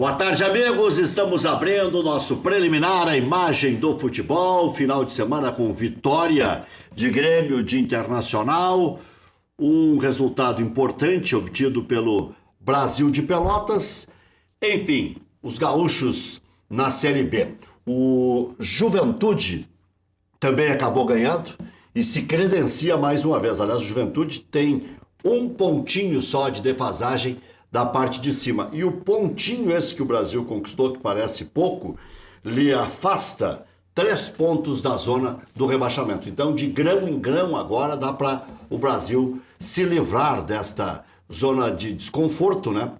Boa tarde, amigos. Estamos abrindo o nosso preliminar, a imagem do futebol. Final de semana com vitória de Grêmio, de Internacional. Um resultado importante obtido pelo Brasil de Pelotas. Enfim, os gaúchos na Série B. O Juventude também acabou ganhando e se credencia mais uma vez. Aliás, o Juventude tem um pontinho só de defasagem da parte de cima. E o pontinho esse que o Brasil conquistou, que parece pouco, lhe afasta 3 pontos da zona do rebaixamento. Então, de grão em grão, agora dá para o Brasil se livrar desta zona de desconforto, né?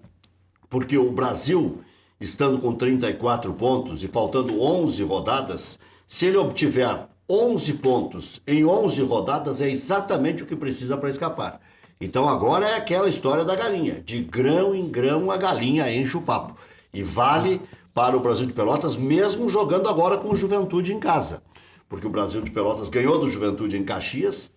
Porque o Brasil, estando com 34 pontos e faltando 11 rodadas, se ele obtiver 11 pontos em 11 rodadas, é exatamente o que precisa para escapar. Então agora é aquela história da galinha. De grão em grão a galinha enche o papo. E vale para o Brasil de Pelotas, mesmo jogando agora com o Juventude em casa. Porque o Brasil de Pelotas ganhou do Juventude em Caxias.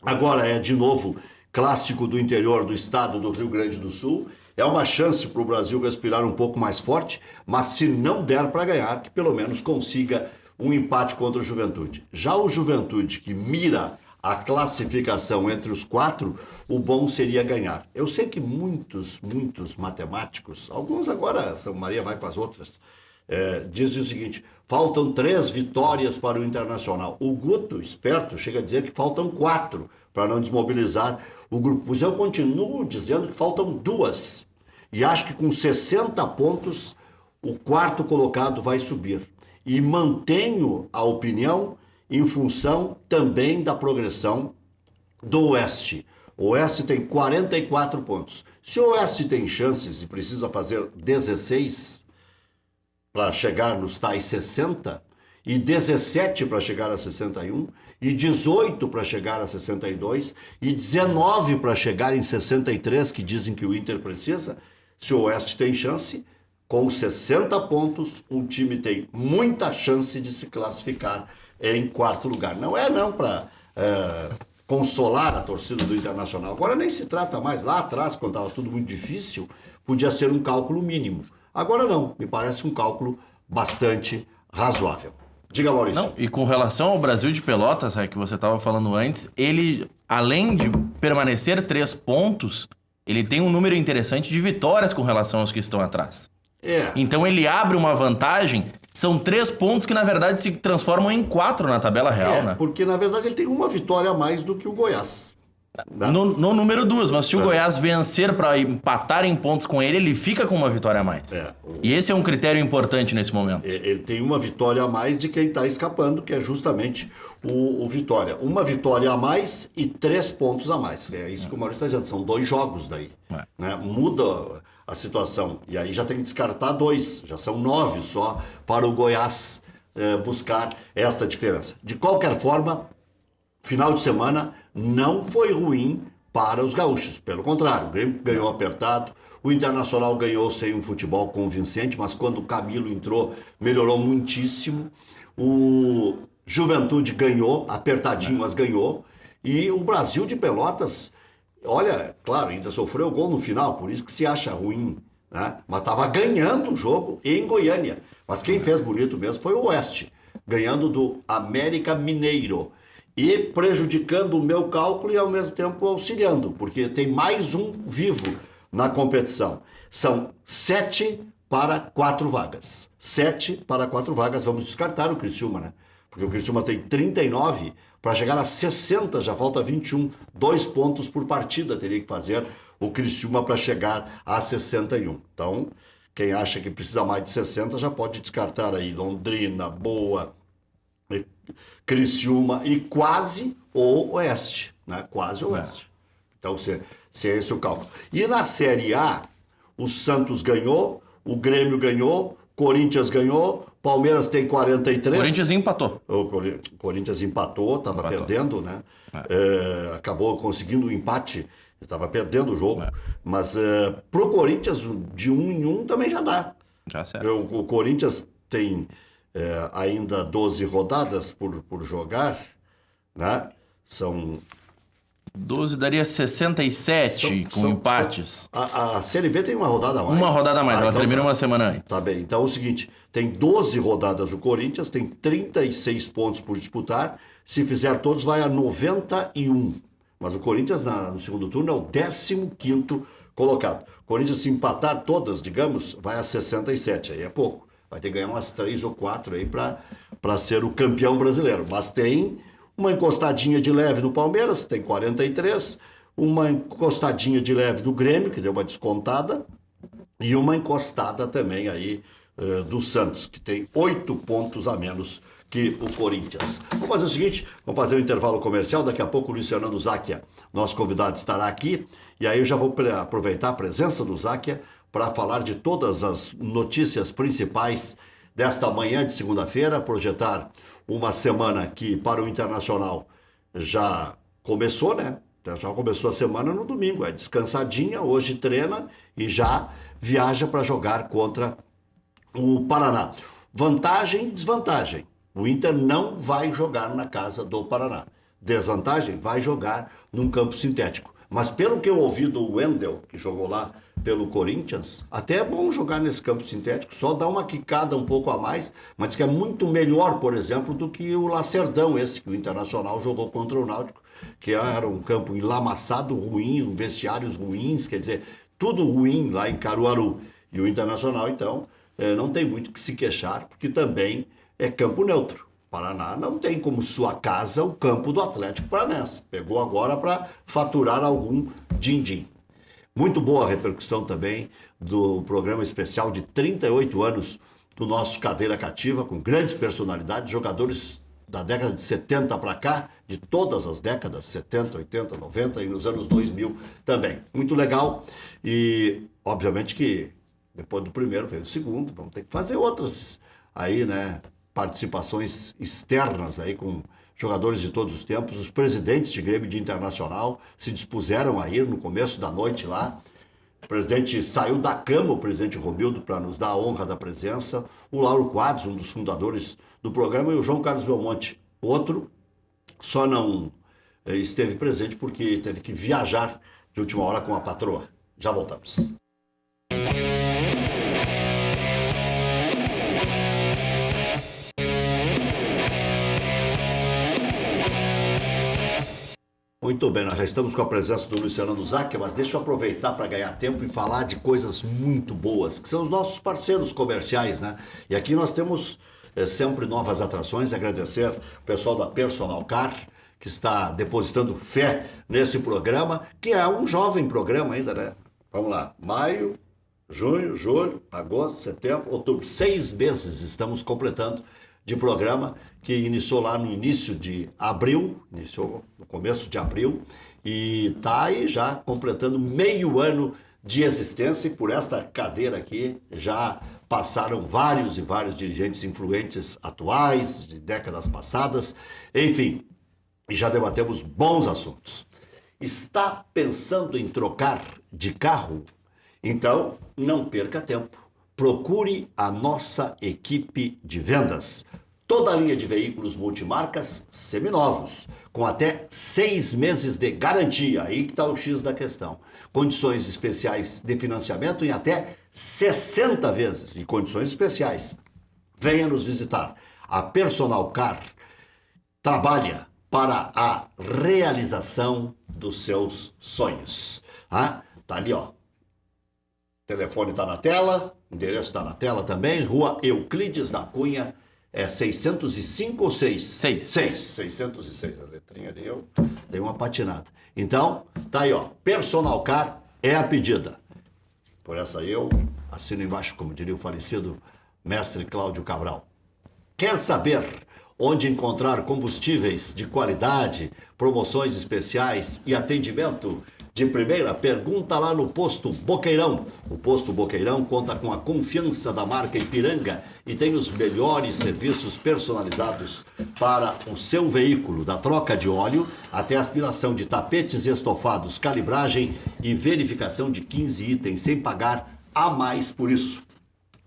Agora é de novo clássico do interior do estado do Rio Grande do Sul. É uma chance para o Brasil respirar um pouco mais forte. Mas se não der para ganhar, que pelo menos consiga um empate contra o Juventude. Já o Juventude, que mira a classificação entre os 4, o bom seria ganhar. Eu sei que muitos matemáticos, alguns agora, São Maria vai para as outras, dizem o seguinte: faltam 3 vitórias para o Internacional. O Guto, esperto, chega a dizer que faltam 4 para não desmobilizar o grupo. Pois eu continuo dizendo que faltam 2. E acho que com 60 pontos, o 4º colocado vai subir. E mantenho a opinião em função também da progressão do Oeste. O Oeste tem 44 pontos. Se o Oeste tem chances e precisa fazer 16 para chegar nos tais 60, e 17 para chegar a 61, e 18 para chegar a 62, e 19 para chegar em 63, que dizem que o Inter precisa, se o Oeste tem chance, com 60 pontos, um time tem muita chance de se classificar em 4º lugar. Não é para consolar a torcida do Internacional. Agora nem se trata mais. Lá atrás, quando estava tudo muito difícil, podia ser um cálculo mínimo. Agora não, me parece um cálculo bastante razoável. Diga, Maurício. Não, e com relação ao Brasil de Pelotas, que você estava falando antes, ele, além de permanecer 3 pontos, ele tem um número interessante de vitórias com relação aos que estão atrás. Então ele abre uma vantagem. São 3 pontos que, na verdade, se transformam em 4 na tabela real, né? Porque, na verdade, ele tem uma vitória a mais do que o Goiás. Né? No número 2, mas se o Goiás vencer para empatar em pontos com ele, ele fica com uma vitória a mais. E esse é um critério importante nesse momento. Ele tem uma vitória a mais de quem está escapando, que é justamente o Vitória. Uma vitória a mais e 3 pontos a mais. É isso que o Maurício está dizendo. São 2 jogos daí. Né? Muda a situação. E aí já tem que descartar 2. Já são 9 só para o Goiás buscar esta diferença. De qualquer forma, final de semana não foi ruim para os gaúchos. Pelo contrário, o Grêmio ganhou apertado, o Internacional ganhou sem um futebol convincente, mas quando o Camilo entrou, melhorou muitíssimo. O Juventude ganhou, apertadinho, mas ganhou. E o Brasil de Pelotas, olha, claro, ainda sofreu gol no final, por isso que se acha ruim, né? Mas estava ganhando o jogo em Goiânia. Mas quem fez bonito mesmo foi o Oeste, ganhando do América Mineiro. E prejudicando o meu cálculo e ao mesmo tempo auxiliando, porque tem mais um vivo na competição. São 7 para 4 vagas. 7 para 4 vagas, vamos descartar o Criciúma, né? Porque o Criciúma tem 39, para chegar a 60 já falta 21. 2 pontos por partida teria que fazer o Criciúma para chegar a 61. Então, quem acha que precisa mais de 60 já pode descartar aí Londrina, Boa, Criciúma e quase o Oeste, né? Quase o Oeste. Então, se é esse o cálculo. E na Série A, o Santos ganhou, o Grêmio ganhou, Corinthians ganhou, Palmeiras tem 43. Corinthians empatou. O Corinthians empatou, estava perdendo, né? Acabou conseguindo um empate, estava perdendo o jogo. Mas pro Corinthians, de 1 em 1 também já dá. Já certo. O Corinthians tem ainda 12 rodadas por jogar, né? São 12 daria 67 com empates. A Série B tem uma rodada a mais. Uma rodada a mais, ela então termina uma semana antes. Tá bem, então é o seguinte, tem 12 rodadas o Corinthians, tem 36 pontos por disputar, se fizer todos vai a 91. Mas o Corinthians no segundo turno é o 15º colocado. O Corinthians se empatar todas, digamos, vai a 67, aí é pouco. Vai ter que ganhar umas 3 ou 4 aí para ser o campeão brasileiro. Mas tem uma encostadinha de leve no Palmeiras, tem 43, uma encostadinha de leve do Grêmio, que deu uma descontada, e uma encostada também aí do Santos, que tem 8 pontos a menos que o Corinthians. Vamos fazer o seguinte, vamos fazer um intervalo comercial, daqui a pouco o Luiz Fernando Záquia, nosso convidado, estará aqui, e aí eu já vou aproveitar a presença do Záquia para falar de todas as notícias principais desta manhã de segunda-feira, projetar uma semana que para o Internacional já começou, né? Já começou a semana no domingo, é descansadinha, hoje treina e já viaja para jogar contra o Paraná. Vantagem, desvantagem. O Inter não vai jogar na casa do Paraná. Desvantagem, vai jogar num campo sintético. Mas pelo que eu ouvi do Wendel, que jogou lá pelo Corinthians, até é bom jogar nesse campo sintético, só dá uma quicada um pouco a mais, mas diz que é muito melhor, por exemplo, do que o Lacerdão, esse que o Internacional jogou contra o Náutico, que era um campo enlamaçado, ruim, vestiários ruins, quer dizer, tudo ruim lá em Caruaru. E o Internacional, então, não tem muito que se queixar, porque também é campo neutro. Paraná não tem como sua casa o campo do Atlético Paranaense. Pegou agora para faturar algum din-din. Muito boa a repercussão também do programa especial de 38 anos do nosso Cadeira Cativa, com grandes personalidades, jogadores da década de 70 para cá, de todas as décadas, 70, 80, 90 e nos anos 2000 também. Muito legal e, obviamente, que depois do primeiro veio o segundo, vamos ter que fazer outras aí, né? Participações externas aí com jogadores de todos os tempos. Os presidentes de Grêmio de Internacional se dispuseram a ir no começo da noite lá. O presidente saiu da cama, o presidente Romildo, para nos dar a honra da presença. O Lauro Quadros, um dos fundadores do programa, e o João Carlos Belmonte, outro, só não esteve presente porque teve que viajar de última hora com a patroa. Já voltamos. Muito bem, nós já estamos com a presença do Luiz Fernando Záquia, mas deixa eu aproveitar para ganhar tempo e falar de coisas muito boas, que são os nossos parceiros comerciais, né? E aqui nós temos sempre novas atrações, agradecer o pessoal da Personal Car, que está depositando fé nesse programa, que é um jovem programa ainda, né? Vamos lá, maio, junho, julho, agosto, setembro, outubro, 6 meses estamos completando de programa, que iniciou lá no início de abril, iniciou no começo de abril, e está aí já completando meio ano de existência, e por esta cadeira aqui já passaram vários e vários dirigentes influentes atuais, de décadas passadas, enfim, e já debatemos bons assuntos. Está pensando em trocar de carro? Então, não perca tempo. Procure a nossa equipe de vendas. Toda a linha de veículos multimarcas seminovos, com até 6 meses de garantia. Aí que está o X da questão. Condições especiais de financiamento em até 60 vezes de condições especiais. Venha nos visitar. A Personal Car trabalha para a realização dos seus sonhos. Tá ali, ó. O telefone está na tela, o endereço está na tela também, Rua Euclides da Cunha, 605 ou 6? 6. 606, a letrinha ali eu dei uma patinada. Então, tá aí, ó, Personal Car é a pedida. Por essa aí eu assino embaixo, como diria o falecido mestre Cláudio Cabral. Quer saber onde encontrar combustíveis de qualidade, promoções especiais e atendimento de primeira? Pergunta lá no Posto Boqueirão. O Posto Boqueirão conta com a confiança da marca Ipiranga e tem os melhores serviços personalizados para o seu veículo, da troca de óleo até aspiração de tapetes e estofados, calibragem e verificação de 15 itens sem pagar a mais por isso.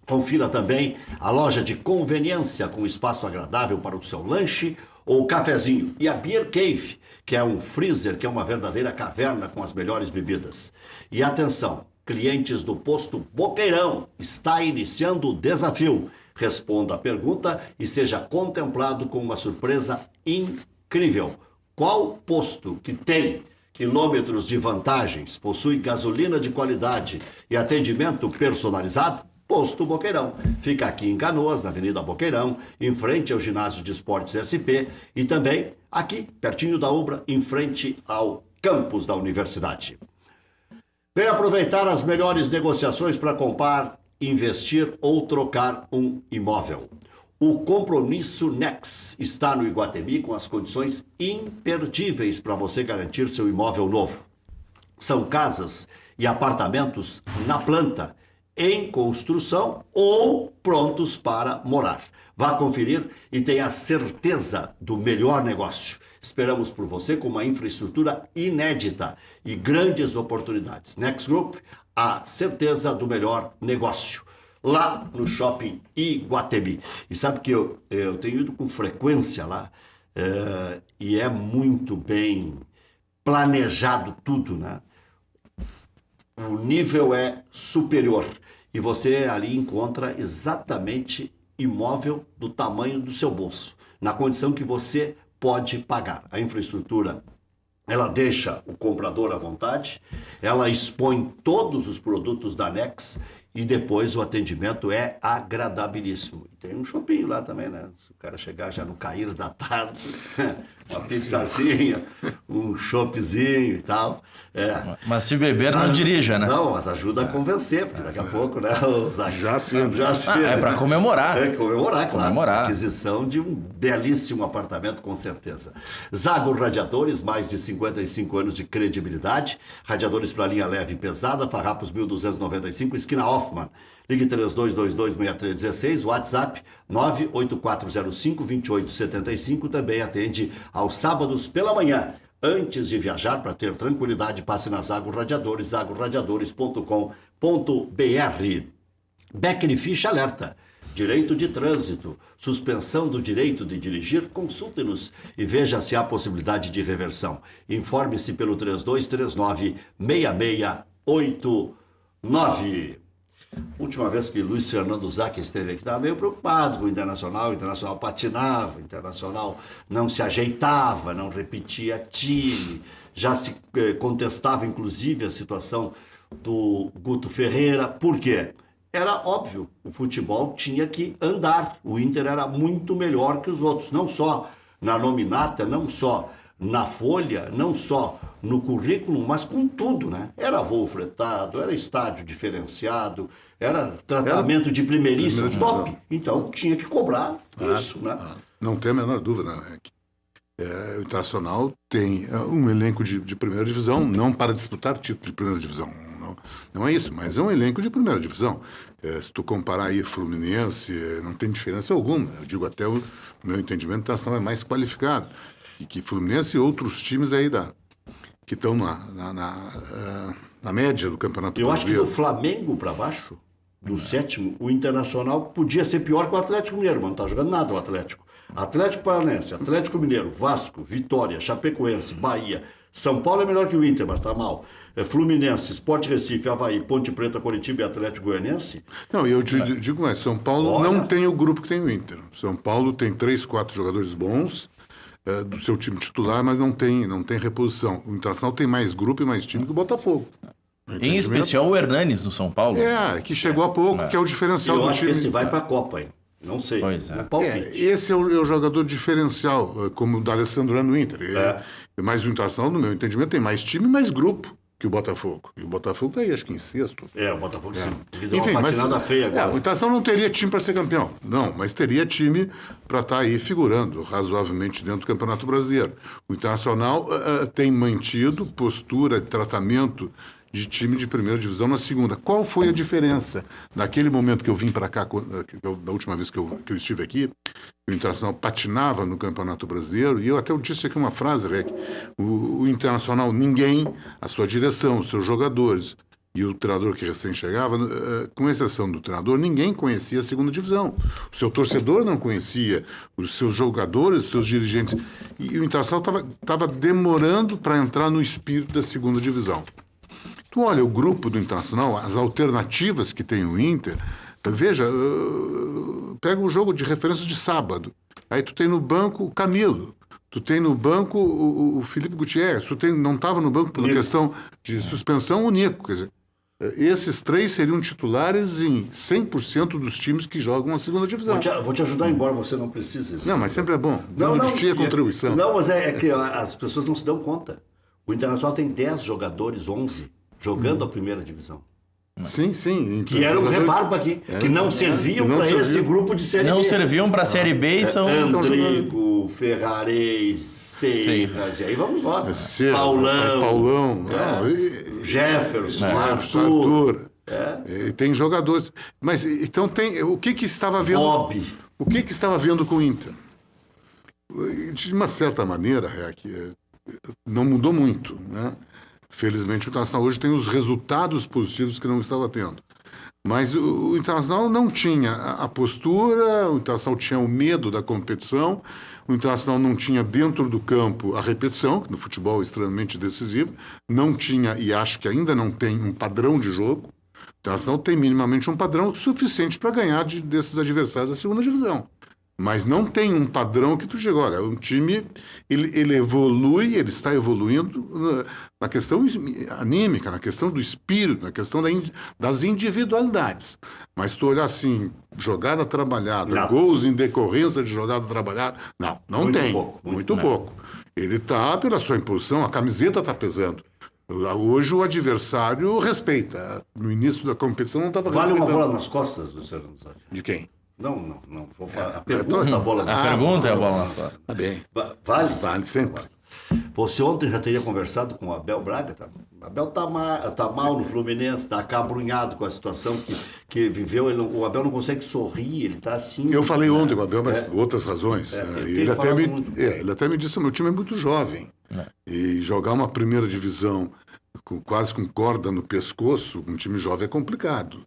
Confira também a loja de conveniência com espaço agradável para o seu lanche ou cafezinho. E a Beer Cave, que é um freezer, que é uma verdadeira caverna com as melhores bebidas. E atenção, clientes do posto Boqueirão, está iniciando o desafio. Responda a pergunta e seja contemplado com uma surpresa incrível. Qual posto que tem quilômetros de vantagens, possui gasolina de qualidade e atendimento personalizado? Posto Boqueirão. Fica aqui em Canoas, na Avenida Boqueirão, em frente ao Ginásio de Esportes SP e também aqui, pertinho da Ubra, em frente ao campus da universidade. Venha aproveitar as melhores negociações para comprar, investir ou trocar um imóvel. O Compromisso Nex está no Iguatemi com as condições imperdíveis para você garantir seu imóvel novo. São casas e apartamentos na planta, em construção ou prontos para morar. Vá conferir e tenha certeza do melhor negócio. Esperamos por você com uma infraestrutura inédita e grandes oportunidades. Next Group, a certeza do melhor negócio. Lá no Shopping Iguatemi. E sabe que eu tenho ido com frequência lá e é muito bem planejado tudo, né? O nível é superior e você ali encontra exatamente imóvel do tamanho do seu bolso, na condição que você pode pagar. A infraestrutura, ela deixa o comprador à vontade, ela expõe todos os produtos da Nex e depois o atendimento é agradabilíssimo. E tem um shopping lá também, né? Se o cara chegar já no cair da tarde, uma pizzazinha, um choppzinho e tal. Mas se beber, não dirija, né? Não, mas ajuda a convencer, porque daqui a pouco, né? Já cedo. É para comemorar. É comemorar, claro. Comemorar. Aquisição de um belíssimo apartamento, com certeza. Zago Radiadores, mais de 55 anos de credibilidade. Radiadores para linha leve e pesada, Farrapos 1295, esquina Hoffman. Ligue 3222-6316, WhatsApp 98405-2875, também atende aos sábados pela manhã. Antes de viajar, para ter tranquilidade, passe na Zago Radiadores, zagoradiadores.com.br. Becker e Ficha alerta. Direito de trânsito, suspensão do direito de dirigir, consulte-nos e veja se há possibilidade de reversão. Informe-se pelo 3239-6689. Última vez que Luiz Fernando Zac esteve aqui, estava meio preocupado com o Internacional patinava, o Internacional não se ajeitava, não repetia time, já se contestava inclusive a situação do Guto Ferreira. Por quê? Era óbvio, o futebol tinha que andar, o Inter era muito melhor que os outros, não só na nominata, não só na folha, não só no currículo, mas com tudo, né? Era voo fretado, era estádio diferenciado, era tratamento de primeiríssimo, top. Então, tinha que cobrar isso, né? Não tem a menor dúvida, né? O Internacional tem um elenco de primeira divisão, não para disputar título de primeira divisão, não é isso, mas é um elenco de primeira divisão. Se tu comparar aí Fluminense, não tem diferença alguma. Eu digo até o meu entendimento, o Internacional é mais qualificado. E que Fluminense e outros times aí que estão na média do Campeonato Brasileiro. Eu acho que do Flamengo para baixo, do sétimo, o Internacional podia ser pior que o Atlético Mineiro, mas não está jogando nada o Atlético. Atlético Paranense, Atlético Mineiro, Vasco, Vitória, Chapecoense, Bahia. São Paulo é melhor que o Inter, mas está mal. Fluminense, Sport Recife, Avaí, Ponte Preta, Coritiba e Atlético Goianiense. Não, eu digo mais, São Paulo não tem o grupo que tem o Inter. São Paulo tem 3, 4 jogadores bons do seu time titular, mas não tem reposição. O Internacional tem mais grupo e mais time que o Botafogo. Em especial o Hernanes do São Paulo. Que chegou há pouco, que é o diferencial do time. Eu acho que esse vai para a Copa, hein? Não sei. Pois é. Esse é o jogador diferencial, como o D'Alessandro no Inter. Mas o Internacional, no meu entendimento, tem mais time e mais grupo que o Botafogo. E o Botafogo está aí, acho que em sexto. O Botafogo sim. Ele deu uma patinada feia agora. O Internacional não teria time para ser campeão. Não, mas teria time para estar aí figurando razoavelmente dentro do Campeonato Brasileiro. O Internacional tem mantido postura, tratamento de time de primeira divisão na segunda. Qual foi a diferença? Naquele momento que eu vim para cá, da última vez que eu estive aqui, o Internacional patinava no Campeonato Brasileiro, e eu até disse aqui uma frase, Rec, o Internacional, ninguém, a sua direção, os seus jogadores, e o treinador que recém chegava, com exceção do treinador, ninguém conhecia a segunda divisão. O seu torcedor não conhecia, os seus jogadores, os seus dirigentes. E o Internacional estava demorando para entrar no espírito da segunda divisão. Tu olha o grupo do Internacional, as alternativas que tem o Inter, veja, pega um jogo de referência de sábado, aí tu tem no banco o Camilo, tu tem no banco o Felipe Gutierrez, não estava no banco por uma questão de suspensão, o Nico, quer dizer, esses 3 seriam titulares em 100% dos times que jogam a segunda divisão. Vou te ajudar, embora você não precise. Não, mas sempre é bom. Não tinha contribuição. Não, mas é que as pessoas não se dão conta. O Internacional tem 10 jogadores, 11, jogando a primeira divisão. Sim. Que era um rebarba aqui, que não serviam para esse grupo de Série B. Não serviam para a Série B e são... Andrigo, Ferrarez, Seiras, e aí vamos lá. Paulão, Jefferson, Arthur. E tem jogadores. Mas então o que estava vendo? Bob. O que estava vendo com o Inter? De uma certa maneira, não mudou muito, né? Felizmente o Internacional hoje tem os resultados positivos que não estava tendo. Mas o Internacional não tinha a postura, o Internacional tinha o medo da competição, o Internacional não tinha dentro do campo a repetição, que no futebol é extremamente decisivo, não tinha, e acho que ainda não tem, um padrão de jogo. O Internacional tem minimamente um padrão suficiente para ganhar desses adversários da segunda divisão. Mas não tem um padrão que tu chega. Olha, um time, ele evolui, ele está evoluindo na questão anímica, na questão do espírito, na questão das individualidades. Mas tu olhar assim, jogada trabalhada, gols em decorrência de jogada trabalhada, não muito tem. Muito pouco. Ele está pela sua imposição, a camiseta está pesando. Hoje o adversário respeita. No início da competição não estava respeitando. Vale uma bola nas costas, Luciano? De quem? Não. Vou falar. A pergunta é a bola nas costas. A pergunta é a bola nas costas. Tá bem. Vale sempre. Você ontem já teria conversado com o Abel Braga? Tá? O Abel tá mal no Fluminense, está acabrunhado com a situação que viveu. O Abel não consegue sorrir, ele está assim... Eu falei ontem com o Abel, mas por outras razões. Ele até me disse, meu time é muito jovem. E jogar uma primeira divisão quase com corda no pescoço, um time jovem, é complicado.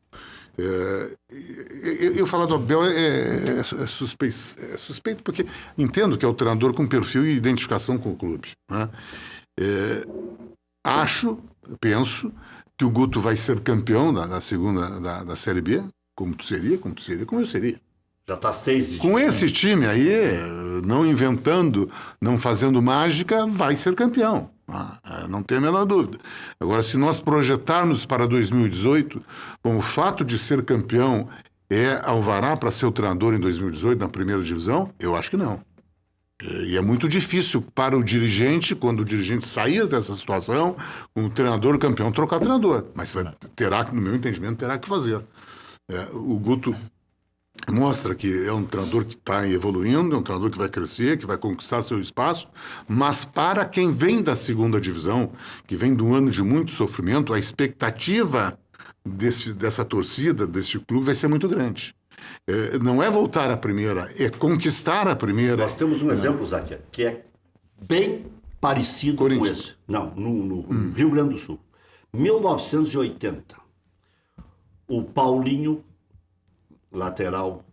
Eu falar do Abel é suspeito porque entendo que é o treinador com perfil e identificação com o clube, né? Penso que o Guto vai ser campeão da segunda da Série B, como eu seria. Já está 6. Com esse time aí, não inventando, não fazendo mágica, vai ser campeão. Não tem a menor dúvida. Agora, se nós projetarmos para 2018, bom, o fato de ser campeão é alvará para ser o treinador em 2018 na primeira divisão? Eu acho que não. E é muito difícil para o dirigente, quando o dirigente sair dessa situação, com o treinador campeão, trocar treinador. Mas no meu entendimento, terá que fazer. O Guto mostra que é um treinador que está evoluindo, é um treinador que vai crescer, que vai conquistar seu espaço, mas para quem vem da segunda divisão, que vem de um ano de muito sofrimento, a expectativa dessa torcida, desse clube, vai ser muito grande. Não é voltar à primeira, é conquistar a primeira. Nós temos um exemplo, Zaquia, que é bem parecido com esse. Não, no Rio Grande do Sul. 1980, o Paulinho,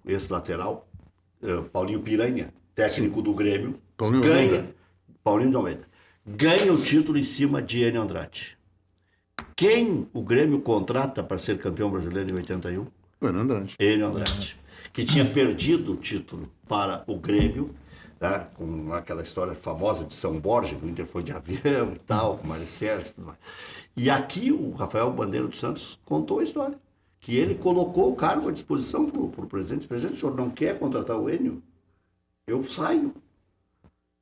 ex-lateral, Paulinho Piranha, técnico do Grêmio, Paulinho de Almeida, ganha o título em cima de Enio Andrade. Quem o Grêmio contrata para ser campeão brasileiro em 81? Enio Andrade, que tinha perdido o título para o Grêmio, né, com aquela história famosa de São Borja, que o Inter foi de avião e tal, com o Maricel e tudo mais. E aqui o Rafael Bandeira dos Santos contou a história, que ele colocou o cargo à disposição para o presidente. Presidente, o senhor não quer contratar o Enio? Eu saio.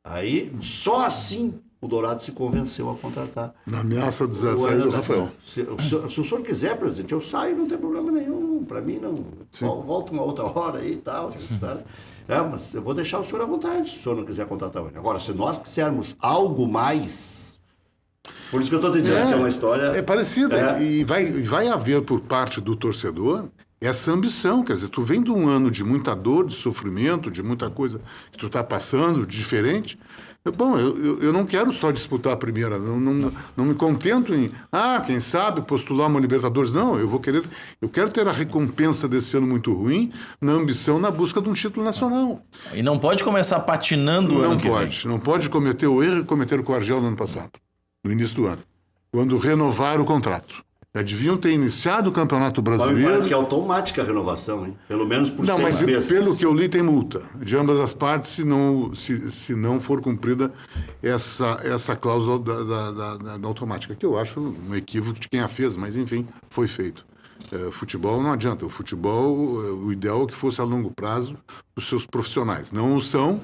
Aí, só assim, o Dourado se convenceu a contratar. Na ameaça de sair do Rafael. Se o senhor quiser, presidente, eu saio, não tem problema nenhum. Para mim, não. Volta uma outra hora aí e tal. Mas eu vou deixar o senhor à vontade, se o senhor não quiser contratar o Enio. Agora, se nós quisermos algo mais... Por isso que eu estou te dizendo que é uma história... É parecida. E vai haver por parte do torcedor essa ambição. Quer dizer, tu vem de um ano de muita dor, de sofrimento, de muita coisa que tu está passando, de diferente. Bom, eu não quero só disputar a primeira, não me contento em, quem sabe, postular uma Libertadores. Não, eu quero ter a recompensa desse ano muito ruim, na ambição, na busca de um título nacional. E não pode começar patinando o ano que vem. Não pode cometer o erro que cometeram com o Argel no ano passado, no início do ano, quando renovaram o contrato. Já deviam ter iniciado o Campeonato Brasileiro. Mas parece que é automática a renovação, hein? Pelo menos por 6 meses. Não, mas pelo que eu li, tem multa de ambas as partes se não for cumprida essa cláusula da automática, que eu acho um equívoco de quem a fez, mas enfim, foi feito. Futebol não adianta. O futebol, o ideal é que fosse a longo prazo os seus profissionais. Não o são,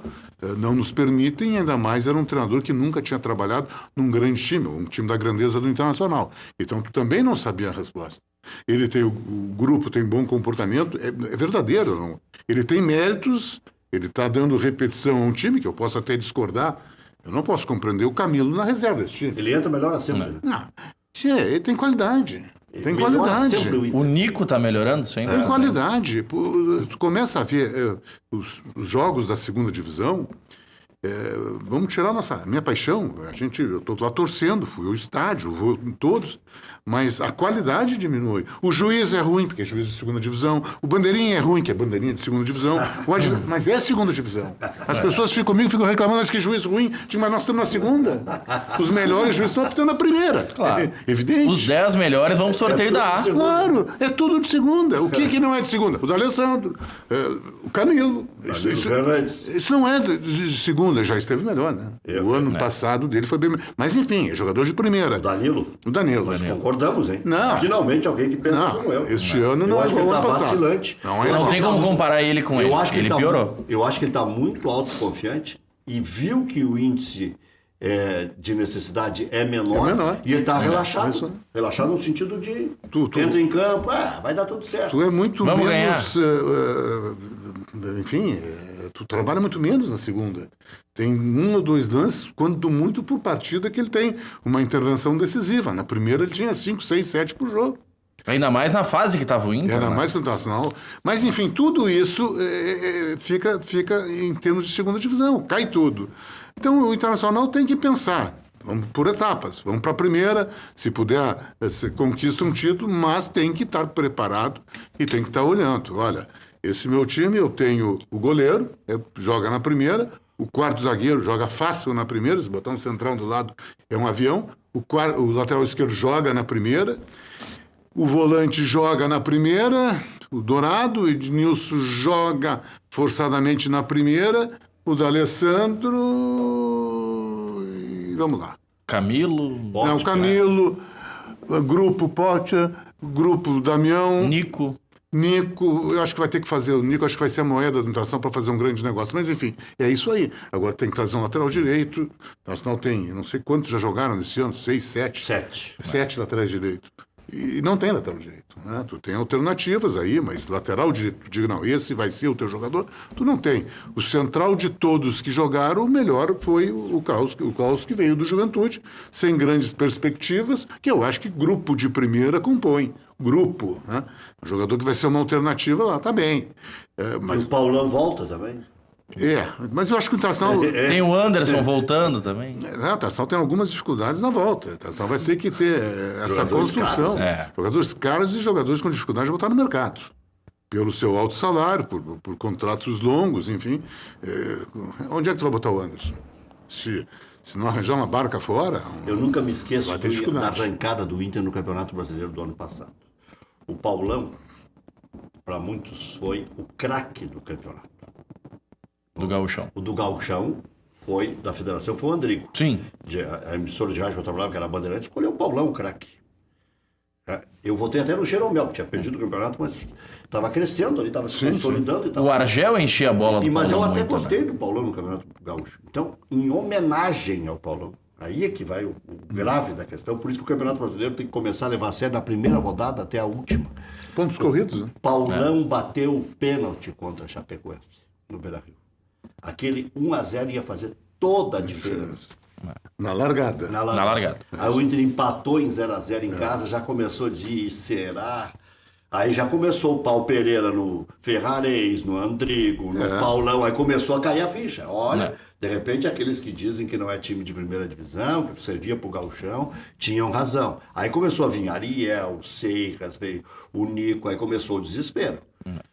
não nos permitem, ainda mais era um treinador que nunca tinha trabalhado num grande time, um time da grandeza do Internacional. Então, tu também não sabia a resposta. Ele tem o grupo, tem bom comportamento, é verdadeiro. Não? Ele tem méritos, ele está dando repetição a um time, que eu posso até discordar. Eu não posso compreender o Camilo na reserva desse time. Ele entra melhor sempre. Não, ele tem qualidade. Tem qualidade. O Nico tá melhorando sempre. Tem qualidade. Tu começa a ver os jogos da segunda divisão. Vamos tirar a minha paixão. Eu estou lá torcendo, fui ao estádio, vou em todos, mas a qualidade diminui. O juiz é ruim, porque é juiz de segunda divisão. O bandeirinha é ruim, que é bandeirinha de segunda divisão. Mas é segunda divisão. As pessoas ficam comigo, ficam reclamando, mas que juiz ruim. Mas nós estamos na segunda. Os melhores juízes estão apitando na primeira. Claro. Evidente. Os 10 melhores vão pro sorteio da A. Claro, é tudo de segunda. O que não é de segunda? O do Alessandro, o Camilo. Isso não é de segunda. Já esteve melhor, né? O ano passado dele foi bem... Mas, enfim, é jogador de primeira. O Danilo? Nós concordamos, hein? Não. Finalmente alguém que pensa como eu. Este ano não. Eu acho que ele está vacilante. Não tem como comparar ele com ele. Ele piorou. Eu acho que ele está muito autoconfiante e viu que o índice de necessidade é menor. E ele está relaxado. Relaxado no sentido de... entra em campo, vai dar tudo certo. Tu é muito Vamos menos... enfim... Tu trabalha muito menos na segunda. Tem 1 ou 2 lances, quando muito por partida, que ele tem uma intervenção decisiva. Na primeira ele tinha 5, 6, 7 por jogo. Ainda mais na fase que estava o Inter. Ainda mais que o Internacional. Mas, enfim, tudo isso fica em termos de segunda divisão. Cai tudo. Então, o Internacional tem que pensar. Vamos por etapas. Vamos para a primeira. Se puder, se conquista um título, mas tem que estar preparado e tem que estar olhando. Olha... Esse meu time, eu tenho o goleiro, joga na primeira, o quarto zagueiro joga fácil na primeira, se botar um centrão do lado é um avião, o lateral esquerdo joga na primeira, o volante joga na primeira, o Dourado, o Ednilson joga forçadamente na primeira, o D'Alessandro e vamos lá. Camilo. Não, Camilo, grupo Potter, grupo Damião. Nico, eu acho que vai ter que fazer, o Nico acho que vai ser a moeda da Internacional para fazer um grande negócio. Mas, enfim, é isso aí. Agora tem que trazer um lateral direito. O Internacional tem, não sei quantos já jogaram nesse ano, 6, 7. 7 laterais direitos. E não tem lateral direito. Né? Tu tem alternativas aí, mas lateral direito, tu diga, não, esse vai ser o teu jogador, tu não tem. O central de todos que jogaram, o melhor foi o Klaus que veio do Juventude, sem grandes perspectivas, que eu acho que grupo de primeira compõe. Grupo, né? O jogador que vai ser uma alternativa lá, tá bem. Mas o Paulão volta também. Mas eu acho que o Internacional... Tem o Anderson voltando também. O Internacional tem algumas dificuldades na volta. O Internacional vai ter que ter essa Jogadores construção. caros. Jogadores caros e jogadores com dificuldade de voltar no mercado. Pelo seu alto salário, por contratos longos, enfim. Onde é que tu vai botar o Anderson? Se não arranjar uma barca fora... Eu nunca me esqueço da arrancada do Inter no Campeonato Brasileiro do ano passado. O Paulão, para muitos, foi o craque do campeonato. Do Gauchão. O do Gauchão foi, da federação, foi o Andrigo. Sim. A emissora de rádio que eu trabalhava, que era a Bandeirantes, escolheu o Paulão, o craque. Eu votei até no Jeromel, que tinha perdido o campeonato, mas estava crescendo ali, estava se consolidando. O Argel enchia a bola do Mas Paulão. Mas eu até gostei do Paulão no Campeonato Gaúcho. Então, em homenagem ao Paulão, aí é que vai o grave da questão, por isso que o Campeonato Brasileiro tem que começar a levar a sério na primeira rodada até a última. Pontos corridos, né? Paulão bateu o pênalti contra a Chapecoense, no Beira-Rio. Aquele 1-0 ia fazer toda a diferença. Na largada. Na largada. Aí o Inter empatou em 0-0 em casa, já começou a dizer, será? Aí já começou o Paulo Pereira no Ferrarese, no Andrigo, no Paulão, aí começou a cair a ficha. Olha, de repente aqueles que dizem que não é time de primeira divisão, que servia pro gauchão, tinham razão. Aí começou a vir Ariel, Seiras, veio o Nico, aí começou o desespero.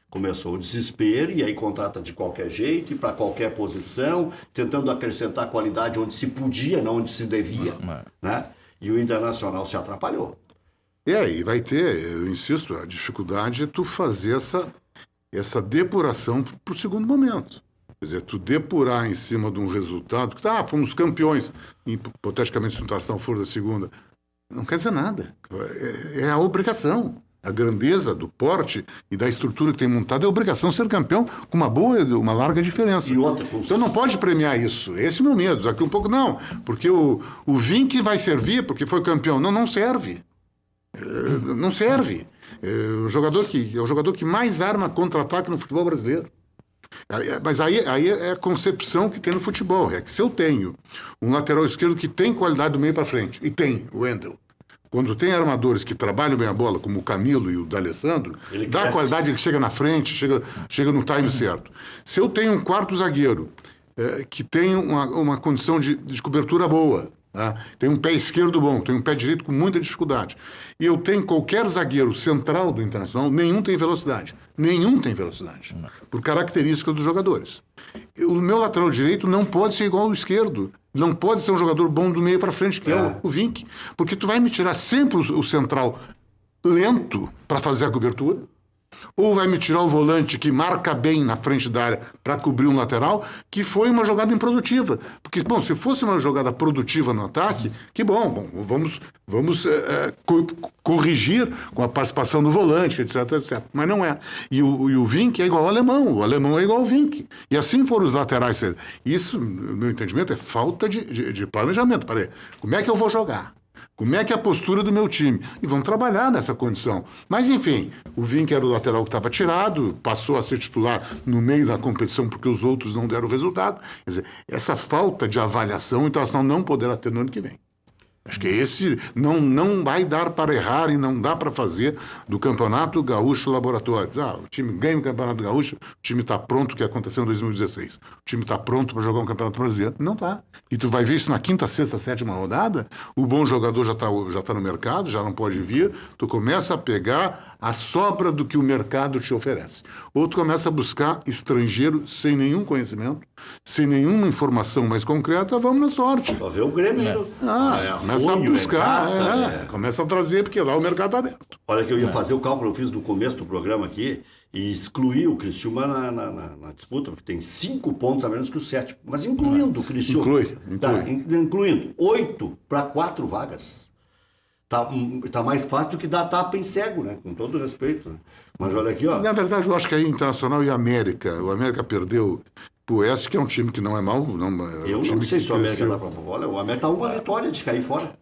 Começou o desespero e aí contrata de qualquer jeito e para qualquer posição, tentando acrescentar qualidade onde se podia, não onde se devia. Né? E o Internacional se atrapalhou. E aí vai ter, eu insisto, a dificuldade é tu fazer essa depuração para o segundo momento. Quer dizer, tu depurar em cima de um resultado, que fomos campeões, e, hipoteticamente se o Internacional for da segunda, não quer dizer nada. É a obrigação. A grandeza do porte e da estrutura que tem montado é a obrigação ser campeão com uma larga diferença. E outra, então não pode premiar isso. Esse é o meu medo. Daqui um pouco não, porque o Vink vai servir porque foi campeão. Não serve. Não serve. É o jogador que mais arma contra-ataque no futebol brasileiro. Mas aí é a concepção que tem no futebol. É que se eu tenho um lateral esquerdo que tem qualidade do meio para frente, e tem o Wendel, quando tem armadores que trabalham bem a bola, como o Camilo e o D'Alessandro, dá a qualidade, ele chega na frente, chega no time certo. Se eu tenho um quarto zagueiro que tem uma condição de cobertura boa, tem um pé esquerdo bom, tem um pé direito com muita dificuldade, e eu tenho qualquer zagueiro central do Internacional, nenhum tem velocidade, por característica dos jogadores. O meu lateral direito não pode ser igual ao esquerdo, não pode ser um jogador bom do meio para frente, que é o Vink, porque tu vai me tirar sempre o central lento para fazer a cobertura, ou vai me tirar o volante que marca bem na frente da área para cobrir um lateral, que foi uma jogada improdutiva. Porque, se fosse uma jogada produtiva no ataque, que bom, vamos corrigir com a participação do volante, etc, etc. Mas não é. E o Vink é igual ao alemão, o alemão é igual ao Vink. E assim foram os laterais. Isso, no meu entendimento, é falta de planejamento. Peraí, como é que eu vou jogar? Como é que é a postura do meu time? E vamos trabalhar nessa condição. Mas, enfim, o Vink era o lateral que estava tirado, passou a ser titular no meio da competição porque os outros não deram resultado. Quer dizer, essa falta de avaliação, o Internacional não poderá ter no ano que vem. Acho que esse não vai dar para errar e não dá para fazer do Campeonato Gaúcho laboratório. O time ganha o Campeonato Gaúcho, o time está pronto, o que aconteceu em 2016. O time está pronto para jogar um Campeonato Brasileiro. Não está. E tu vai ver isso na quinta, sexta, sétima rodada, o bom jogador já tá no mercado, já não pode vir, tu começa a pegar a sobra do que o mercado te oferece. Ou tu começa a buscar estrangeiro sem nenhum conhecimento, sem nenhuma informação mais concreta, vamos na sorte. Só vê o Grêmio. Começa a buscar, começa a trazer, porque lá o mercado está aberto. Olha que eu ia fazer o cálculo, eu fiz no começo do programa aqui, e excluí o Criciúma na disputa, porque tem 5 pontos a menos que o 7. Mas incluindo o Criciúma. Incluindo 8 para 4 vagas. Tá mais fácil do que dar tapa em cego, né? Com todo respeito. Né? Mas olha aqui, ó. Na verdade, eu acho que aí Internacional e América. O América perdeu pro Oeste, que é um time que não é mau. Eu não sei se o América dá pra... Olha, o América tá uma vitória de cair fora.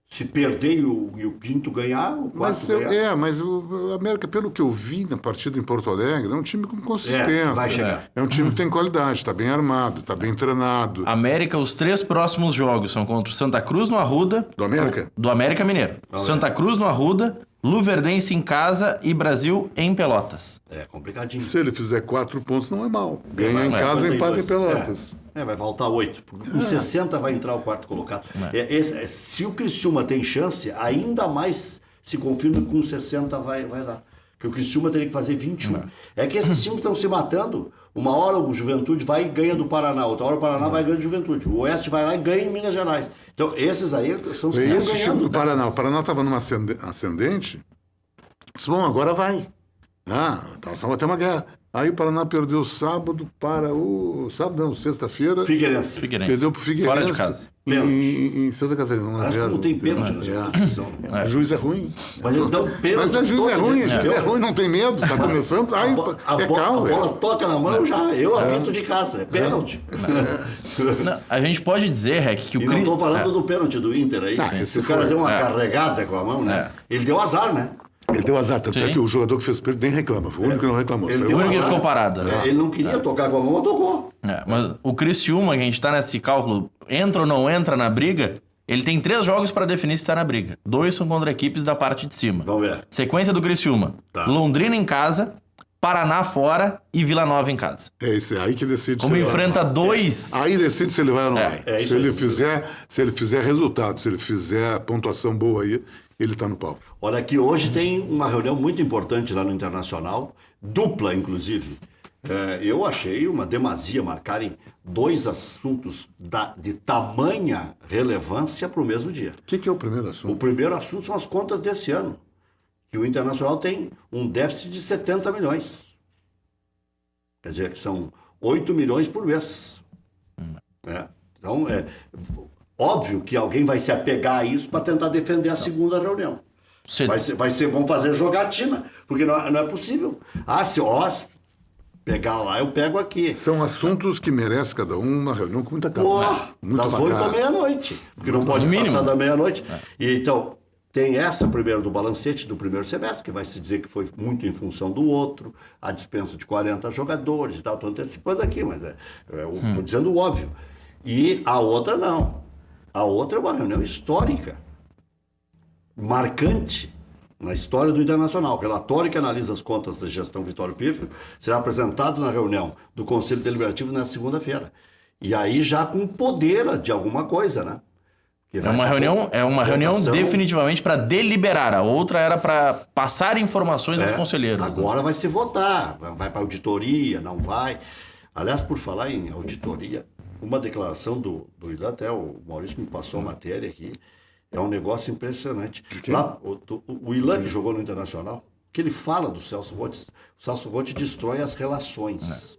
Se perder e o quinto ganhar, o quarto ganhar. Mas o América, pelo que eu vi na partida em Porto Alegre, é um time com consistência. Vai chegar. É um time que tem qualidade, está bem armado, está bem treinado. América, os 3 próximos jogos são contra o Santa Cruz no Arruda. Do América? Do América Mineiro. Santa Cruz no Arruda, Luverdense em casa e Brasil em Pelotas. É complicadinho. Se ele fizer 4 pontos, não é mal. Ganha em casa e empata em Pelotas. Vai faltar 8. Com 60 vai entrar o quarto colocado. Se o Criciúma tem chance, ainda mais se confirma que com 60 vai dar. Porque o Criciúma teria que fazer 21. É que esses times estão se matando. Uma hora o Juventude vai e ganha do Paraná, outra hora o Paraná vai e ganha do Juventude. O Oeste vai lá e ganha em Minas Gerais. Então, esses aí são os que estão ganhando. O Paraná estava numa ascendente. Bom, agora vai. Vai ter uma guerra. Aí o Paraná perdeu sábado para o... sexta-feira. Figueirense. Perdeu para o Figueirense. Fora de casa. Em Santa Catarina. Acho que não tem pênalti. O juiz é ruim. Mas eles dão pênalti. Mas o juiz é ruim, não tem medo, está começando. A bola toca na mão, eu apito de casa. É pênalti. A gente pode dizer, Rec, que o Cris... não estou falando do pênalti do Inter aí. Se o cara deu uma carregada com a mão, né? Ele deu azar, né? Ele deu azar, tanto é que o jogador que fez o pênalti nem reclama. Foi o único que não reclamou. O único que ficou parado. Ele não queria tocar com a mão, mas tocou. Mas o Criciúma, que a gente tá nesse cálculo, entra ou não entra na briga, Ele tem 3 jogos para definir se está na briga. 2 são contra equipes da parte de cima. Vamos ver. Sequência do Criciúma. Tá. Londrina em casa, Paraná fora e Vila Nova em casa. É isso aí que decide. Como enfrenta 2... Aí decide se ele vai ou não vai. É se ele fizer resultado, se ele fizer pontuação boa aí, ele está no pau. Olha, aqui hoje tem uma reunião muito importante lá no Internacional, dupla, inclusive. Eu achei uma demasia marcarem 2 assuntos de tamanha relevância para o mesmo dia. O que é o primeiro assunto? O primeiro assunto são as contas desse ano, que o Internacional tem um déficit de 70 milhões. Quer dizer, que são 8 milhões por mês. Então, é óbvio que alguém vai se apegar a isso para tentar defender a segunda reunião. Vão fazer jogatina, porque não é possível. Se pegar lá, eu pego aqui. São assuntos que merecem cada um uma reunião com muita calma. Das 8 à meia-noite. Porque não pode passar da meia-noite. E então, tem essa primeiro do balancete do primeiro semestre, que vai se dizer que foi muito em função do outro, a dispensa de 40 jogadores e tal. Estou antecipando aqui, mas estou dizendo o óbvio. E a outra não. A outra é uma reunião histórica, marcante na história do Internacional. O relatório que analisa as contas da gestão Vitório Pífero será apresentado na reunião do Conselho Deliberativo na segunda-feira. E aí já com poder de alguma coisa, né? É uma reunião definitivamente para deliberar. A outra era para passar informações aos conselheiros. Agora vai se votar. Vai para auditoria, não vai. Aliás, por falar em auditoria, uma declaração do Ilan, até o Maurício me passou a matéria aqui, é um negócio impressionante. Lá, o Ilan, que jogou no Internacional, que ele fala do Celso Roth, o Celso Roth destrói as relações.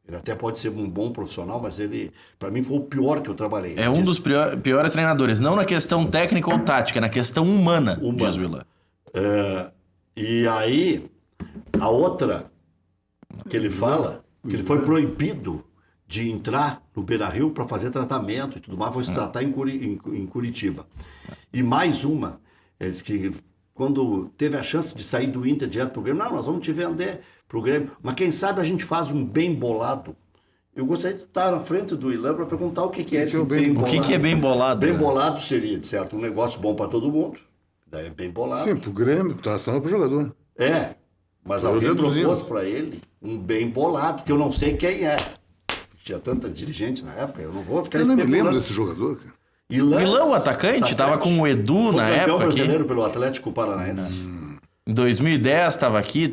Ele até pode ser um bom profissional, mas ele, para mim, foi o pior que eu trabalhei. É um dos piores treinadores, não na questão técnica ou tática, na questão humana. Diz o Ilan. E aí, a outra que ele fala, que ele foi proibido de entrar no Beira-Rio para fazer tratamento e tudo mais, foi se tratar em Curitiba. E mais uma, que quando teve a chance de sair do Inter direto para o Grêmio, nós vamos te vender para o Grêmio, mas quem sabe a gente faz um bem bolado. Eu gostaria de estar na frente do Ilan para perguntar o que é esse bem bolado. O que é bem bolado? Bem bolado seria, de certo, um negócio bom para todo mundo. Daí é bem bolado. Sim, para o Grêmio, para o Internacional, para o jogador. Mas alguém propôs para ele um bem bolado, que eu não sei quem é. Tinha tanta dirigente na época, eu não vou ficar especulando. Eu não me lembro desse jogador, cara. Ilan, o atacante, estava com o Edu na época. Campeão brasileiro pelo Atlético Paranaense. Em 2010 estava aqui,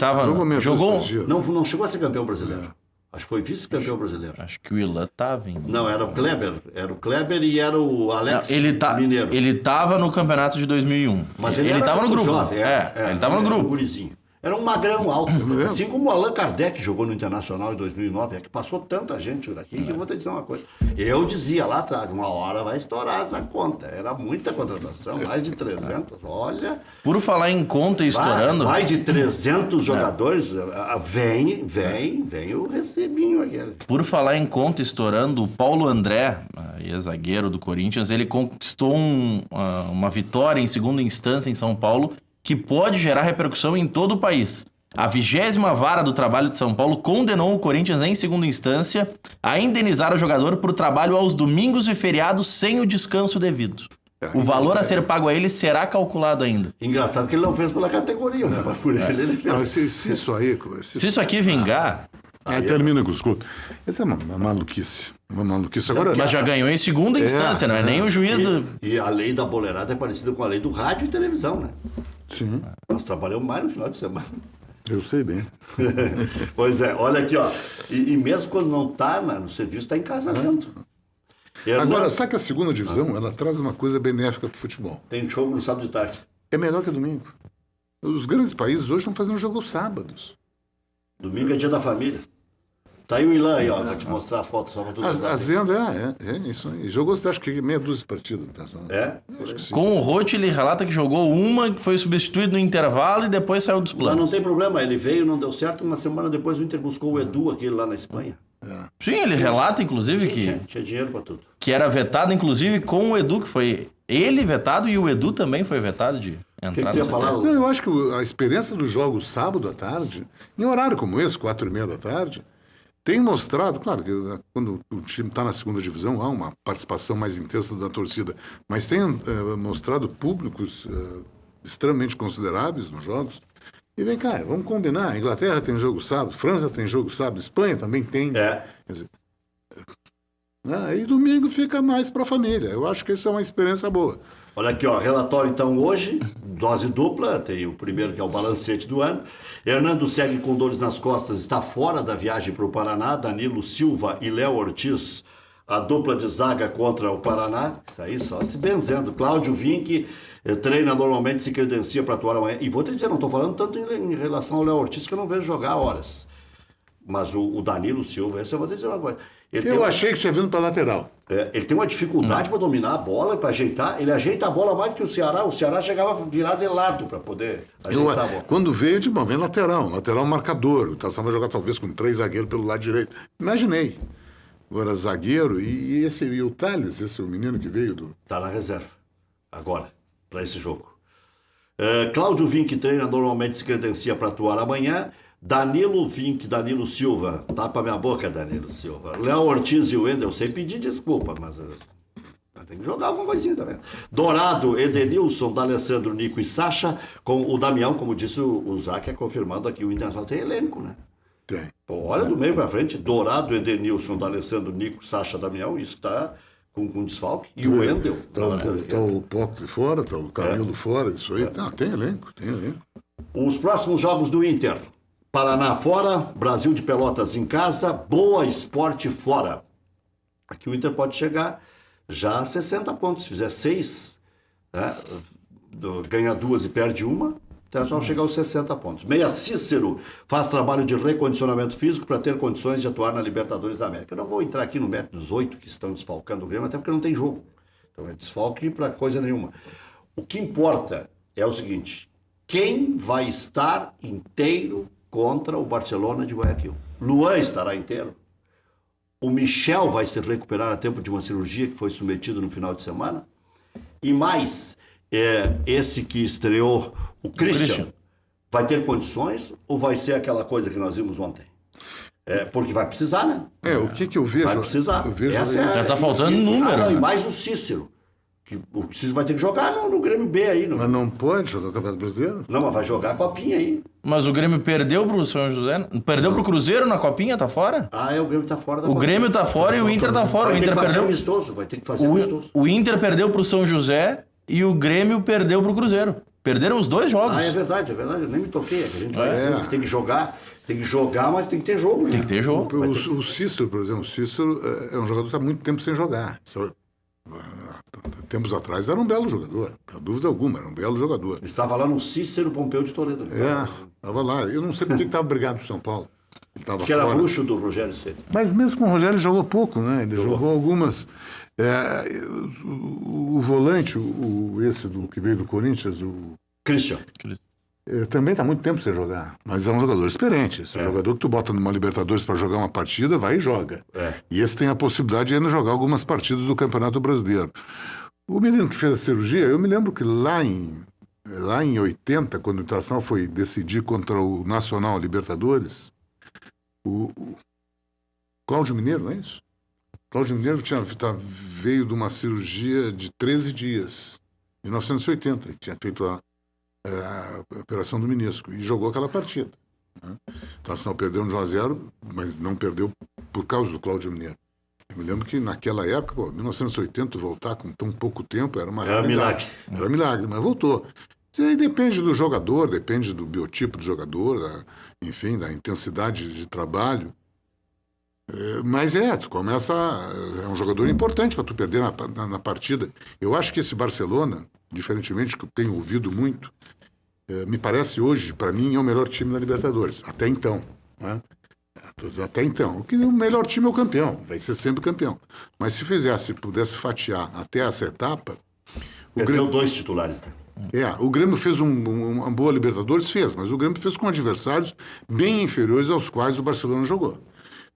jogou. Não chegou a ser campeão brasileiro. Acho que foi vice-campeão brasileiro. Acho que o Ilan estava em... Não, era o Kleber. Era o Kleber e era o Alex Mineiro. Ele estava no campeonato de 2001. Mas ele estava no grupo. Jovem, ele estava no grupo. Um gurizinho. Era um magrão alto. Assim como o Allan Kardec jogou no Internacional em 2009. É que passou tanta gente por aqui que eu vou te dizer uma coisa. Eu dizia lá atrás, uma hora vai estourar essa conta. Era muita contratação, mais de 300. Olha... Por falar em conta estourando... Mais de 300 jogadores. Vem o recebinho aquele. Por falar em conta estourando, o Paulo André, ex-zagueiro do Corinthians, ele conquistou uma vitória em segunda instância em São Paulo, que pode gerar repercussão em todo o país. A 20ª Vara do Trabalho de São Paulo condenou o Corinthians em segunda instância a indenizar o jogador por trabalho aos domingos e feriados sem o descanso devido. O valor a ser pago a ele será calculado ainda. Engraçado que ele não fez pela categoria, né? Mas por ele fez. Se isso aqui vingar... termina com os clubes. Essa é uma maluquice. Uma maluquice. Agora, mas já ganhou em segunda instância, não é nem o juiz do... E a lei da boleirada é parecida com a lei do rádio e televisão, né? Sim. Nós trabalhamos mais no final de semana. Eu sei bem. Pois é, olha aqui, ó. E mesmo quando não está no serviço, está em casamento. Agora, sabe que a segunda divisão, ela traz uma coisa benéfica para o futebol. Tem jogo no sábado de tarde. É melhor que domingo. Os grandes países hoje estão fazendo jogo aos sábados. Domingo é dia da família. Tá aí o Ilan aí, ó. Vou te mostrar a foto só para tu ver. A Zenda é isso aí. Jogou, acho que meia dúzia de partidas. Acho que sim. Com o Roth, ele relata que jogou uma, que foi substituído no intervalo e depois saiu dos planos. Mas não tem problema, ele veio, não deu certo. Uma semana depois o Inter buscou o Edu, aquele lá na Espanha. Sim, ele relata, inclusive, que... Tinha dinheiro para tudo. Que era vetado, inclusive, com o Edu, que foi ele vetado e o Edu também foi vetado de entrar no falar? Não, eu acho que a experiência dos jogos sábado à tarde, em horário como esse, 4h30 da tarde, tem mostrado, claro, que quando o time está na segunda divisão há uma participação mais intensa da torcida, mas tem mostrado públicos extremamente consideráveis nos jogos. E vem cá, vamos combinar, a Inglaterra tem jogo sábado, França tem jogo sábado, Espanha também tem. Quer dizer, e domingo fica mais para a família. Eu acho que isso é uma experiência boa. Olha aqui, ó, relatório então hoje, dose dupla, tem o primeiro que é o balancete do ano. Hernando segue com dores nas costas, está fora da viagem para o Paraná. Danilo Silva e Léo Ortiz, a dupla de zaga contra o Paraná. Isso aí só se benzendo. Cláudio Vinck treina normalmente, se credencia para atuar amanhã. E vou te dizer, não estou falando tanto em relação ao Léo Ortiz, que eu não vejo jogar horas. Mas o Danilo Silva, esse eu vou te dizer uma coisa. Eu achei que tinha vindo para lateral. Ele tem uma dificuldade para dominar a bola, para ajeitar. Ele ajeita a bola mais do que o Ceará. O Ceará chegava a virar de lado para poder ajeitar a bola. Quando veio, vem lateral marcador. O Tação vai jogar talvez com 3 zagueiros pelo lado direito. Imaginei. Agora, zagueiro e o Thales, esse é o menino que veio do... Está na reserva, agora, para esse jogo. Cláudio Vinck treina normalmente, se credencia para atuar amanhã. Danilo Vinck, Danilo Silva, tapa minha boca, Danilo Silva. Léo Ortiz e o Wendel, sem pedir desculpa, mas tem que jogar alguma coisinha também. Dourado, Edenilson, D'Alessandro, Nico e Sacha, com o Damião, como disse o Zac, é confirmando aqui, o Internacional tem elenco, né? Tem. Pô, olha do meio para frente, Dourado, Edenilson, D'Alessandro, Nico, Sacha, Damião, isso está com desfalque. E o Wendel. Tá o Pocle fora, tá o Camilo fora, isso aí. Tem elenco. Os próximos jogos do Inter. Paraná fora, Brasil de Pelotas em casa, Boa Esporte fora. Aqui o Inter pode chegar já a 60 pontos. Se fizer 6, né, ganha 2 e perde 1, então só chegar aos 60 pontos. Meia Cícero faz trabalho de recondicionamento físico para ter condições de atuar na Libertadores da América. Eu não vou entrar aqui no mérito dos 8 que estão desfalcando o Grêmio, até porque não tem jogo. Então é desfalque para coisa nenhuma. O que importa é o seguinte: quem vai estar inteiro contra o Barcelona de Guayaquil? Luan estará inteiro. O Michel vai se recuperar a tempo de uma cirurgia que foi submetido no final de semana. E mais, esse que estreou, o Christian, vai ter condições ou vai ser aquela coisa que nós vimos ontem? Porque vai precisar, né? O que eu vejo? Vai precisar. Já está faltando número. E mais o Cícero. O Cícero vai ter que jogar no Grêmio B aí. Mas não pode jogar o Campeonato Brasileiro? Não, mas vai jogar a Copinha aí. Mas o Grêmio perdeu pro São José? Perdeu pro Cruzeiro na Copinha? Tá fora? O Grêmio tá fora da Copinha. O Grêmio tá fora e o Inter tá fora. Vai ter que fazer amistoso, vai ter que fazer amistoso. O Inter perdeu pro São José e o Grêmio perdeu pro Cruzeiro. Perderam os 2 jogos. É verdade. Eu nem me toquei. A gente vai dizer que tem que jogar. Tem que jogar, mas tem que ter jogo, né? Tem que ter jogo. O Cícero, por exemplo, é um jogador que está muito tempo sem jogar. Tempos atrás era um belo jogador, não há dúvida alguma, era um belo jogador. Estava lá no Cícero Pompeu de Toledo. Estava lá. Eu não sei por que estava brigado com o São Paulo. Porque era luxo do Rogério Ceni. Mas mesmo com o Rogério ele jogou pouco, né? Ele jogou algumas. O volante, esse que veio do Corinthians, o Christian. Também está muito tempo sem jogar, mas é um jogador experiente. Esse é um jogador que tu bota numa Libertadores para jogar uma partida, vai e joga. E esse tem a possibilidade de ainda jogar algumas partidas do Campeonato Brasileiro. O menino que fez a cirurgia, eu me lembro que lá em 80, quando o Internacional foi decidir contra o Nacional Libertadores, o Cláudio Mineiro, não é isso? Cláudio Mineiro veio de uma cirurgia de 13 dias, em 1980, ele tinha feito a operação do menisco e jogou aquela partida. Né? Então, assim, perdeu 1-0, mas não perdeu por causa do Cláudio Mineiro. Eu me lembro que naquela época, 1980, voltar com tão pouco tempo era uma realidade. Era milagre, mas voltou. Isso aí depende do jogador, depende do biotipo do jogador, enfim, da intensidade de trabalho. Mas tu começa. É um jogador importante para tu perder na partida. Eu acho que esse Barcelona, diferentemente do que eu tenho ouvido muito, me parece hoje, para mim, é o melhor time da Libertadores. Até então. Né? Até então. O melhor time é o campeão. Vai ser sempre campeão. Mas se pudesse fatiar até essa etapa. Perdeu 2 titulares, né? O Grêmio fez uma boa Libertadores, mas o Grêmio fez com adversários bem inferiores aos quais o Barcelona jogou.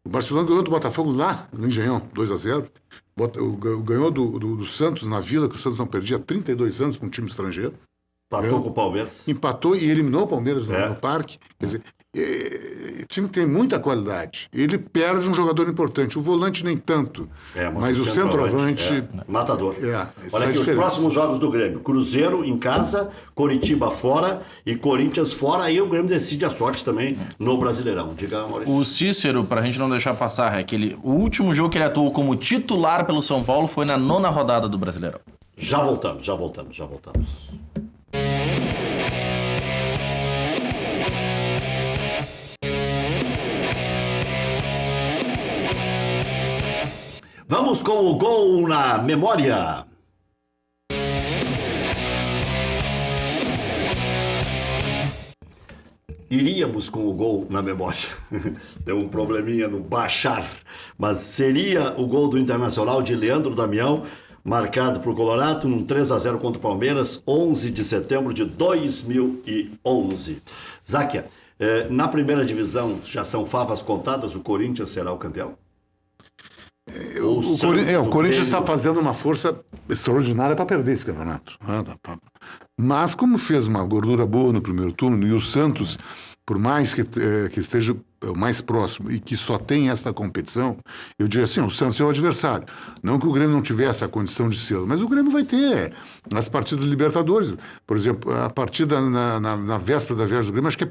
O Barcelona ganhou do Botafogo lá, no Engenhão, 2-0. Ganhou do Santos na Vila, que o Santos não perdia há 32 anos com um time estrangeiro. Empatou com o Palmeiras. Empatou e eliminou o Palmeiras no Parque. Quer dizer, O time tem muita qualidade. Ele perde um jogador importante. O volante nem tanto. Mas o centroavante... matador. Olha aqui, os próximos jogos do Grêmio. Cruzeiro em casa, Coritiba fora e Corinthians fora. Aí o Grêmio decide a sorte também no Brasileirão. Diga, Maurício. O Cícero, pra gente não deixar passar, o último jogo que ele atuou como titular pelo São Paulo foi na 9ª rodada do Brasileirão. Já voltamos. Vamos com o gol na memória. Iríamos com o gol na memória. Deu um probleminha no baixar. Mas seria o gol do Internacional de Leandro Damião, marcado por Colorado num 3-0 contra o Palmeiras, 11 de setembro de 2011. Záquia, na primeira divisão já são favas contadas, o Corinthians será o campeão? O Corinthians está fazendo uma força extraordinária para perder esse campeonato. Mas como fez uma gordura boa no primeiro turno, e o Santos, por mais que esteja mais próximo e que só tem esta competição, eu diria assim, o Santos é o adversário. Não que o Grêmio não tivesse a condição de ser, mas o Grêmio vai ter nas partidas de Libertadores. Por exemplo, a partida na véspera da viagem do Grêmio, acho que é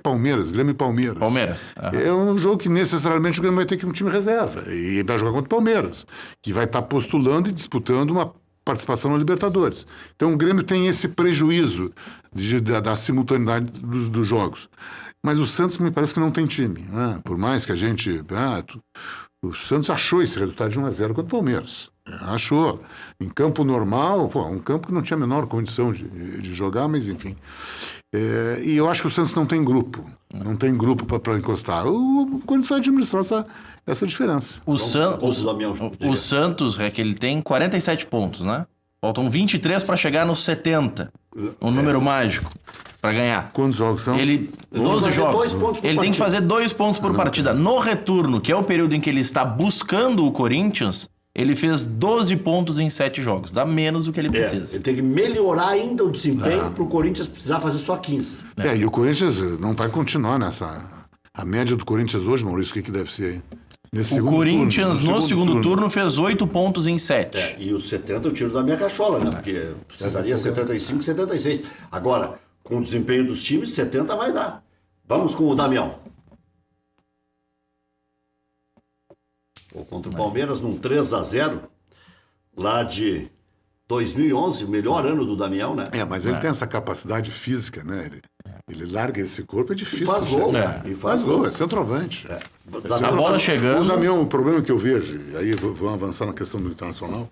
Grêmio e Palmeiras. É um jogo que necessariamente o Grêmio vai ter que ir um time reserva. E vai jogar contra o Palmeiras, que vai estar postulando e disputando uma participação na Libertadores. Então o Grêmio tem esse prejuízo da simultaneidade dos jogos. Mas o Santos me parece que não tem time. Por mais que a gente... o Santos achou esse resultado de 1-0 contra o Palmeiras. Achou. Em campo normal, um campo que não tinha a menor condição de jogar, mas enfim. E eu acho que o Santos não tem grupo. Não tem grupo para encostar. O Corinthians vai administrar essa diferença. O Santos, ele tem 47 pontos, né? Faltam 23 para chegar nos 70. Um número mágico para ganhar. Quantos jogos são? 12 jogos. Ele tem que fazer 2 pontos por partida. No retorno, que é o período em que ele está buscando o Corinthians, ele fez 12 pontos em 7 jogos. Dá menos do que ele precisa. Ele tem que melhorar ainda o desempenho para o Corinthians precisar fazer só 15. E o Corinthians não vai continuar nessa... A média do Corinthians hoje, Maurício, o que deve ser aí? O Corinthians, no segundo turno, fez 8 pontos em 7. E os 70 eu tiro da minha cachola, né? Porque precisaria 75, 76. Agora, com o desempenho dos times, 70 vai dar. Vamos com o Damião. Contra o Palmeiras, num 3-0, lá de 2011, o melhor ano do Damião, né? Mas ele tem essa capacidade física, né? Ele larga esse corpo, é difícil. E faz gol, E faz gol, é centroavante. A bola chegando... O Damião, o problema que eu vejo, aí vamos avançar na questão do Internacional,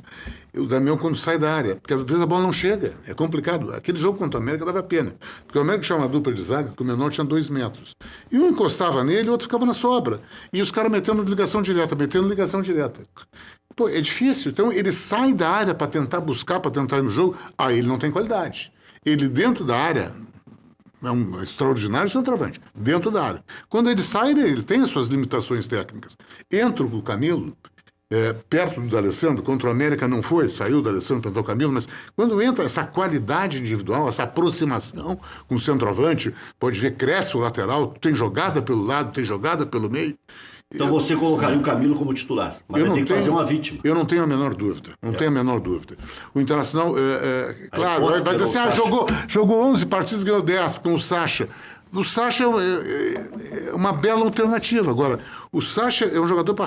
o Damião quando sai da área, porque às vezes a bola não chega, é complicado. Aquele jogo contra o América dava pena, porque o América tinha uma dupla de zaga, que o menor tinha 2 metros. E um encostava nele e o outro ficava na sobra. E os caras metendo ligação direta. É difícil. Então ele sai da área para tentar buscar, para tentar ir no jogo, aí ele não tem qualidade. Ele dentro da área... É um extraordinário centroavante, dentro da área. Quando ele sai, ele tem as suas limitações técnicas. Entra o Camilo, perto do D'Alessandro, contra o América não foi, saiu o D'Alessandro, tentou o Camilo, mas quando entra essa qualidade individual, essa aproximação com o centroavante, pode ver, cresce o lateral, tem jogada pelo lado, tem jogada pelo meio. Então você colocaria o Camilo como titular, mas tem que fazer uma vítima. Eu não tenho a menor dúvida. O Internacional, claro, vai dizer assim, jogou 11 partidas e ganhou 10 com o Sacha. O Sacha é uma bela alternativa. Agora, o Sacha é um jogador para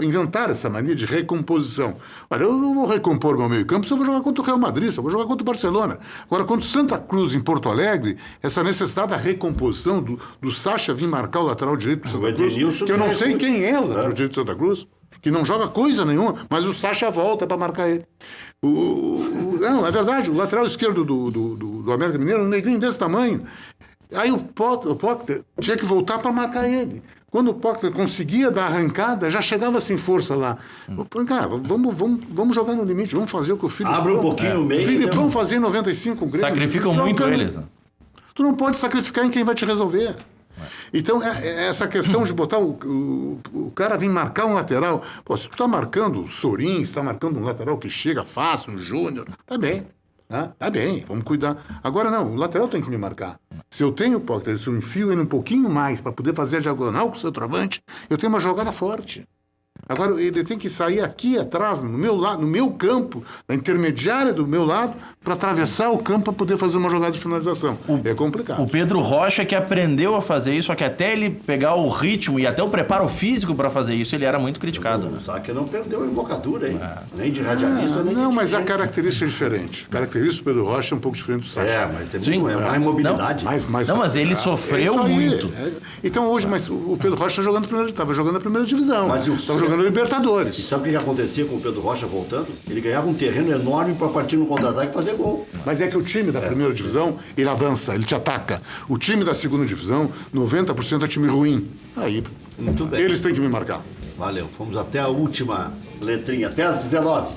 inventar essa mania de recomposição. Olha, eu não vou recompor meu meio-campo se eu vou jogar contra o Real Madrid, se eu vou jogar contra o Barcelona. Agora, contra o Santa Cruz em Porto Alegre, essa necessidade da recomposição do Sacha vir marcar o lateral direito do Santa Cruz, que eu não sei quem é o lateral direito do Santa Cruz, que não joga coisa nenhuma, mas o Sacha volta para marcar ele. Não, é verdade, o lateral esquerdo do América Mineiro é um negrinho desse tamanho. Aí o Potter tinha que voltar para marcar ele. Quando o Potter conseguia dar arrancada, já chegava sem força lá. Cara, vamos jogar no limite, vamos fazer o que o Filipão... Abre um pouquinho o meio. O Filipão fazia em 95 com o Grêmio. Sacrificam muito eles, né? Tu não pode sacrificar em quem vai te resolver. Então, essa questão de botar o cara vir marcar um lateral... Pô, se tu tá marcando o Sorin, se tá marcando um lateral que chega fácil, um Júnior, tá bem. Tá bem, vamos cuidar. Agora não, o lateral tem que me marcar. Se eu tenho pocket, se eu enfio ele um pouquinho mais para poder fazer a diagonal com o centroavante, eu tenho uma jogada forte. Agora, ele tem que sair aqui atrás, no meu lado, no meu campo, na intermediária do meu lado, para atravessar o campo para poder fazer uma jogada de finalização. É complicado. O Pedro Rocha que aprendeu a fazer isso, só que até ele pegar o ritmo e até o preparo físico para fazer isso, ele era muito criticado. O Saque não perdeu a embocadura, hein? Nem de radialista, nem de... Não, mas a característica é diferente. A característica do Pedro Rocha é um pouco diferente do Saque. Mas tem mais mobilidade. Mas ele sofreu muito. Então hoje, mas o Pedro Rocha estava jogando a primeira divisão. Mas estava jogando a Libertadores. E sabe o que acontecia com o Pedro Rocha voltando? Ele ganhava um terreno enorme para partir no contra-ataque e fazer gol. Mas é que o time da primeira divisão, ele avança, ele te ataca. O time da segunda divisão, 90% é time ruim. Aí, muito bem. Eles têm que me marcar. Valeu, fomos até a última letrinha, até as 19.